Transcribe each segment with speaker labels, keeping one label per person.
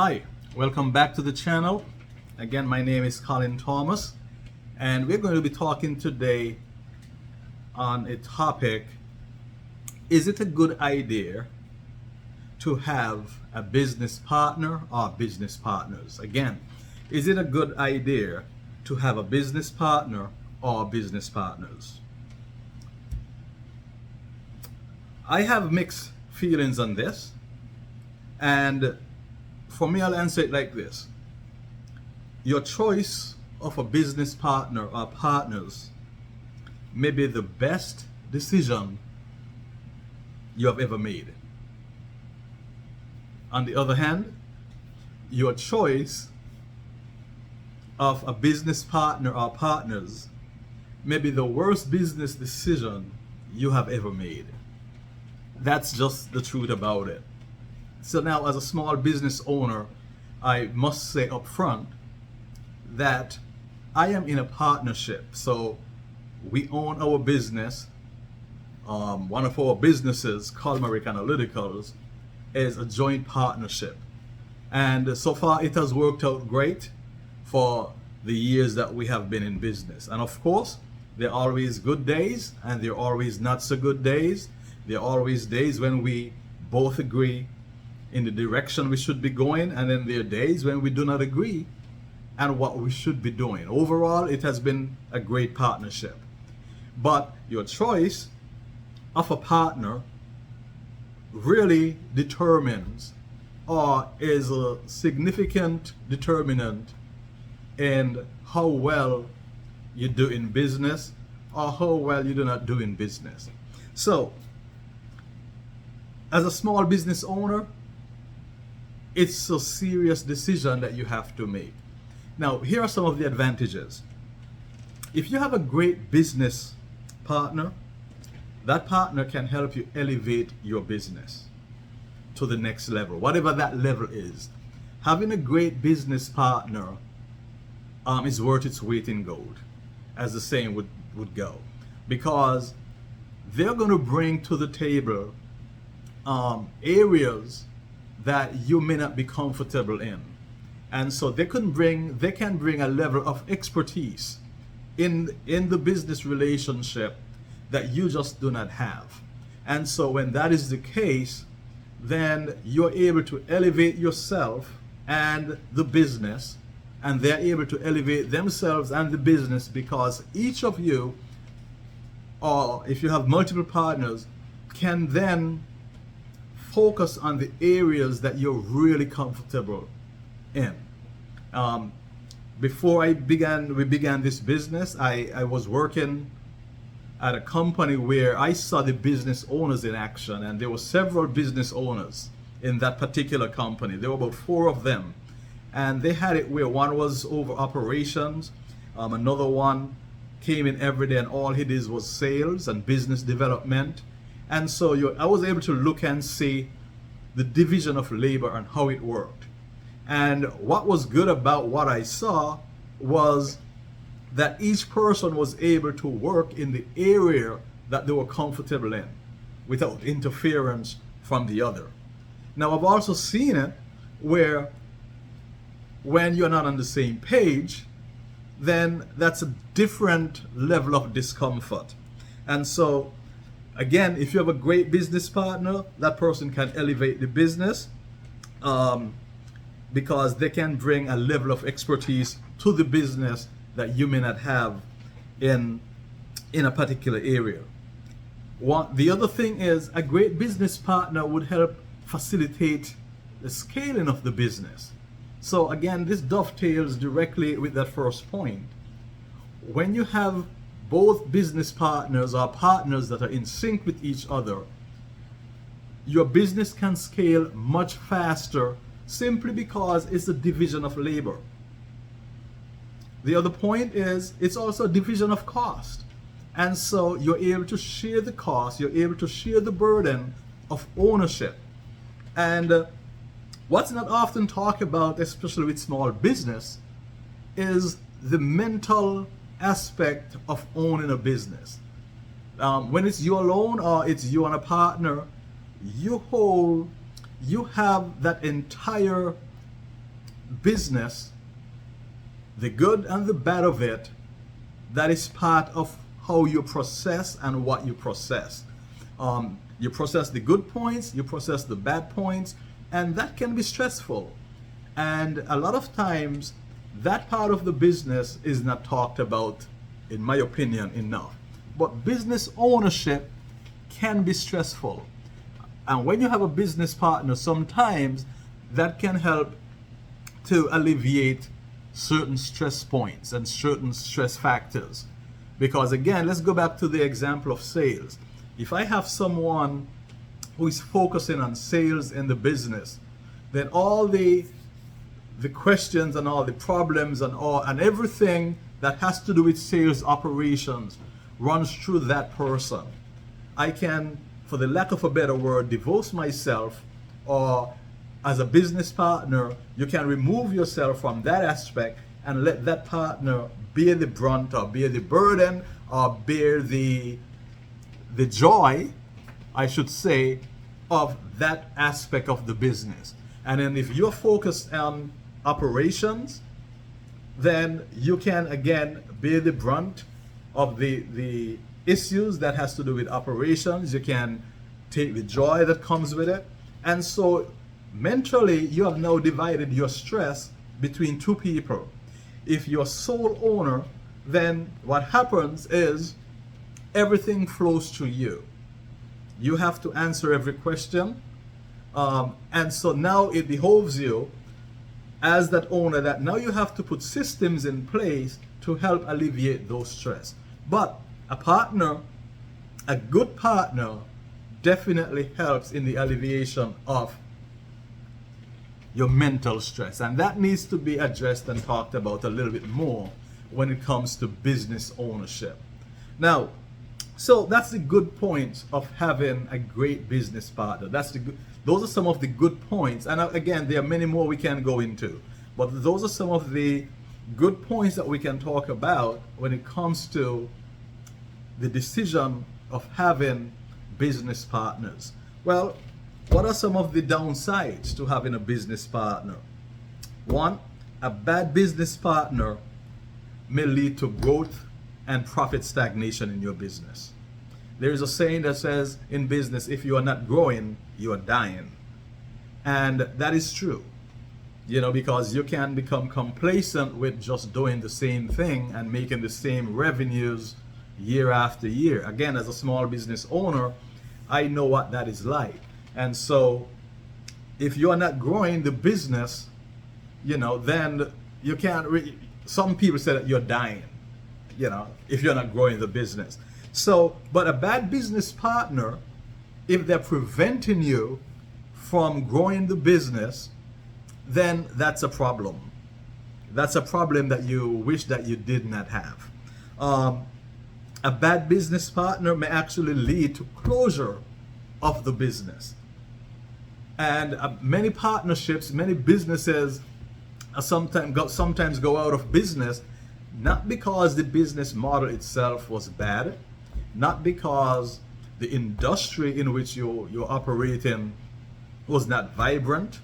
Speaker 1: Hi, welcome back to the channel. Again, my name is Collin Thomas, and we're going to be talking today on a topic: is it a good idea to have a business partner or business partners? Again, is it a good idea to have a business partner or business partners? I have mixed feelings on this, and for me, I'll answer it like this. Your choice of a business partner or partners may be the best decision you have ever made. On the other hand, your choice of a business partner or partners may be the worst business decision you have ever made. That's just the truth about it. So now, as a small business owner, I must say up front that I am in a partnership. So we own our business. One of our businesses, Collin Analyticals, is a joint partnership. And so far it has worked out great for the years that we have been in business. And of course, there are always good days and there are always not so good days. There are always days when we both agree in the direction we should be going, and then there are days when we do not agree on what we should be doing. Overall, it has been a great partnership. But your choice of a partner really determines or is a significant determinant in how well you do in business or how well you do not do in business. So, as a small business owner, it's a serious decision that you have to make. Now, here are some of the advantages. If you have a great business partner, that partner can help you elevate your business to the next level, whatever that level is. Having a great business partner is worth its weight in gold, as the saying would go, because they're going to bring to the table areas that you may not be comfortable in, and so they can bring a level of expertise in the business relationship that you just do not have. And so when that is the case, then you're able to elevate yourself and the business, and they're able to elevate themselves and the business, because each of you, or if you have multiple partners, can then focus on the areas that you're really comfortable in. Before we began this business, I was working at a company where I saw the business owners in action, and there were several business owners in that particular company. There were about 4 of them, and they had it where one was over operations, another one came in every day and all he did was sales and business development. And so I was able to look and see the division of labor and how it worked. And what was good about what I saw was that each person was able to work in the area that they were comfortable in without interference from the other. Now, I've also seen it where when you're not on the same page, then that's a different level of discomfort. And so again, if you have a great business partner, that person can elevate the business because they can bring a level of expertise to the business that you may not have in a particular area. The other thing is, a great business partner would help facilitate the scaling of the business. So again, this dovetails directly with that first point. When you have both business partners or partners that are in sync with each other, your business can scale much faster simply because it's a division of labor. The other point is, it's also a division of cost. And so you're able to share the cost, you're able to share the burden of ownership. And what's not often talked about, especially with small business, is the mental aspect of owning a business. When it's you alone or it's you and a partner, you have that entire business, the good and the bad of it, that is part of how you process and what you process. You process the good points, you process the bad points, and that can be stressful. And a lot of times, that part of the business is not talked about, in my opinion, enough. But business ownership can be stressful. And when you have a business partner, sometimes that can help to alleviate certain stress points and certain stress factors. Because again, let's go back to the example of sales. If I have someone who is focusing on sales in the business, then all the questions and all the problems and everything that has to do with sales operations runs through that person. I can, for the lack of a better word, divorce myself, or as a business partner, you can remove yourself from that aspect and let that partner bear the brunt or bear the burden or bear the joy, I should say, of that aspect of the business. And then if you're focused on operations, then you can again bear the brunt of the issues that has to do with operations. You can take the joy that comes with it. And so mentally, you have now divided your stress between two people. If you're sole owner, then what happens is everything flows through you. You have to answer every question. And so now it behoves you as that owner that now you have to put systems in place to help alleviate those stress. But a partner, a good partner, definitely helps in the alleviation of your mental stress. And that needs to be addressed and talked about a little bit more when it comes to business ownership. Now, so that's the good points of having a great business partner. Those are some of the good points. And again, there are many more we can go into. But those are some of the good points that we can talk about when it comes to the decision of having business partners. Well, what are some of the downsides to having a business partner? One, a bad business partner may lead to growth and profit stagnation in your business. There is a saying that says in business, if you are not growing, you are dying. And that is true, because you can become complacent with just doing the same thing and making the same revenues year after year. Again, as a small business owner, I know what that is like. And so if you are not growing the business, then you can't some people say that you're dying, if you're not growing the business. So, but a bad business partner, if they're preventing you from growing the business, then that's a problem. That's a problem that you wish that you did not have. A bad business partner may actually lead to closure of the business. And many partnerships, many businesses sometimes go out of business, not because the business model itself was bad, not because the industry in which you're operating was not vibrant,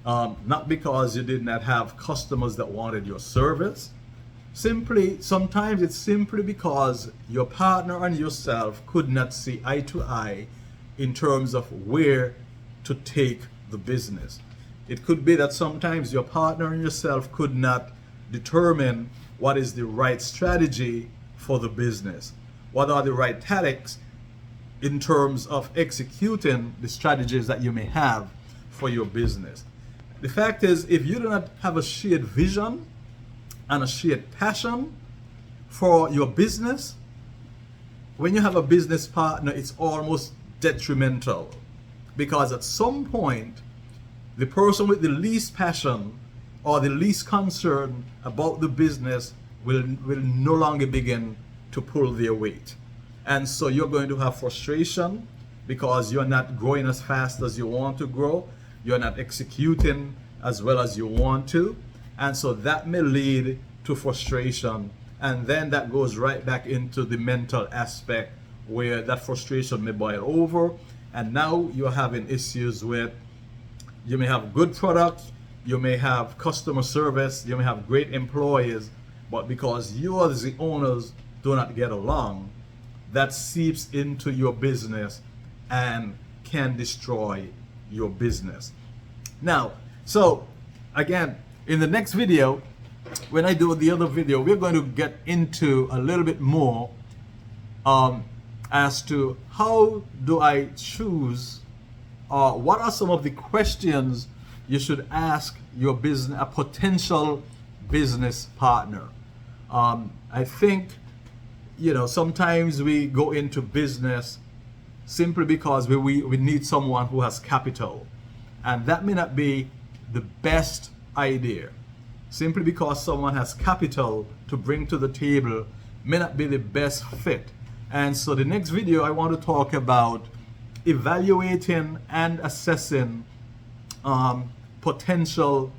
Speaker 1: not because you did not have customers that wanted your service. Sometimes it's simply because your partner and yourself could not see eye to eye in terms of where to take the business. It could be that sometimes your partner and yourself could not determine what is the right strategy for the business. What are the right tactics in terms of executing the strategies that you may have for your business. The fact is, if you do not have a shared vision and a shared passion for your business, when you have a business partner, it's almost detrimental, because at some point, the person with the least passion or the least concern about the business will no longer begin to pull their weight. And so you're going to have frustration because you're not growing as fast as you want to grow. You're not executing as well as you want to. And so that may lead to frustration. And then that goes right back into the mental aspect, where that frustration may boil over. And now you're having issues with, you may have good products, you may have customer service, you may have great employees, but because you as the owners do not get along, that seeps into your business and can destroy your business. Now, so again, in the next video, when I do the other video, we're going to get into a little bit more as to how do I choose, what are some of the questions you should ask your business, a potential business partner. I think, you know, sometimes we go into business simply because we need someone who has capital, and that may not be the best idea. Simply because someone has capital to bring to the table may not be the best fit. And so the next video I want to talk about evaluating and assessing potential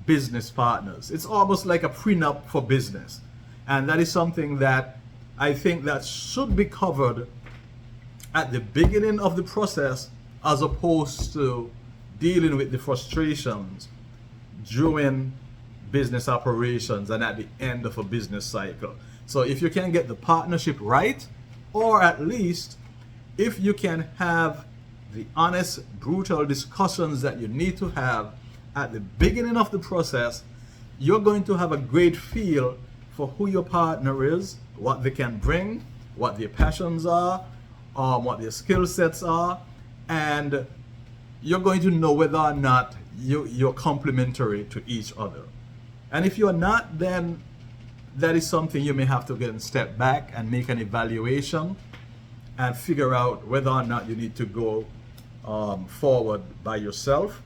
Speaker 1: business partners. It's almost like a prenup for business, and that is something that I think that should be covered at the beginning of the process, as opposed to dealing with the frustrations during business operations and at the end of a business cycle. So if you can get the partnership right, or at least if you can have the honest, brutal discussions that you need to have at the beginning of the process, you're going to have a great feel for who your partner is, what they can bring, what their passions are, what their skill sets are, and you're going to know whether or not you're complementary to each other. And if you're not, then that is something you may have to get and step back and make an evaluation and figure out whether or not you need to go forward by yourself,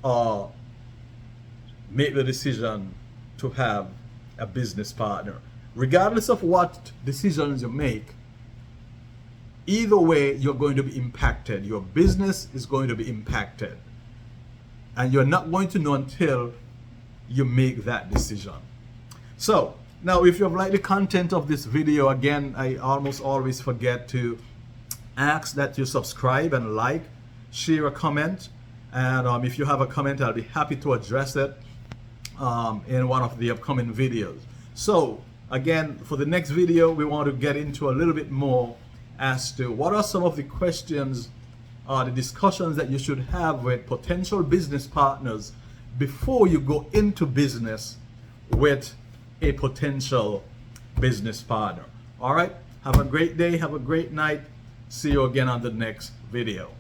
Speaker 1: or make the decision to have a business partner. Regardless of what decisions you make, either way, you're going to be impacted. Your business is going to be impacted. And you're not going to know until you make that decision. So, now if you have liked the content of this video, again, I almost always forget to ask that you subscribe and like, share a comment. And if you have a comment, I'll be happy to address it in one of the upcoming videos. So, again, for the next video, we want to get into a little bit more as to what are some of the questions, the discussions that you should have with potential business partners before you go into business with a potential business partner. All right, have a great day, have a great night. See you again on the next video.